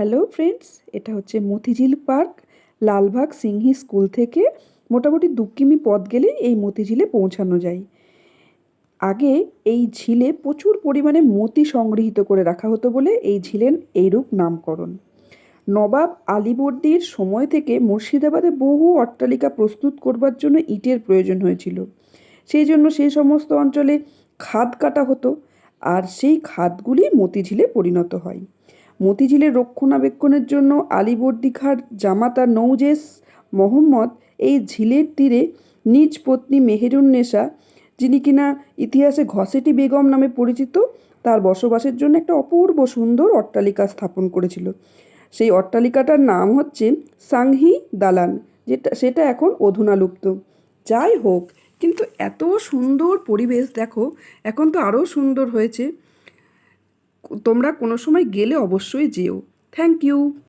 Hello friends, এটা হচ্ছে Motijheel park, Lalbagh Singhi school থেকে মোটামুটি 2 কিমি পথ গেলে এই মতিঝিলে পৌঁছানো যায়। আগে এই ঝিলে প্রচুর পরিমাণে মতি সংগৃহীত করে রাখা হতো বলে এই ঝিলের এইরূপ নামকরণ। নবাব আলীবর্দীর সময় থেকে মুর্শিদাবাদে বহু অট্টালিকা প্রস্তুত করবার জন্য ইটের প্রয়োজন হয়েছিল। সেই জন্য সেই সমস্ত অঞ্চলে খাদ কাটা হতো, আর সেই খাদগুলি মতিঝিলে পরিণত হয়। মতিঝিলের রক্ষণাবেক্ষণের জন্য আলীবর্দী খাঁর জামাতা নওজেশ মোহাম্মদ এই ঝিলের তীরে নিজ পত্নী মেহেরুন্নেসা, যিনি কিনা ইতিহাসে ঘসেটি বেগম নামে পরিচিত, তার বসবাসের জন্য একটা অপূর্ব সুন্দর অট্টালিকা স্থাপন করেছিল। সেই অট্টালিকাটার নাম হচ্ছে সাংহি দালান, সেটা এখন অধুনালুপ্ত। যাই হোক, কিন্তু এত সুন্দর পরিবেশ দেখো, এখন তো আরও সুন্দর হয়েছে। তোমরা কোনো সময় গেলে অবশ্যই যেও। Thank you.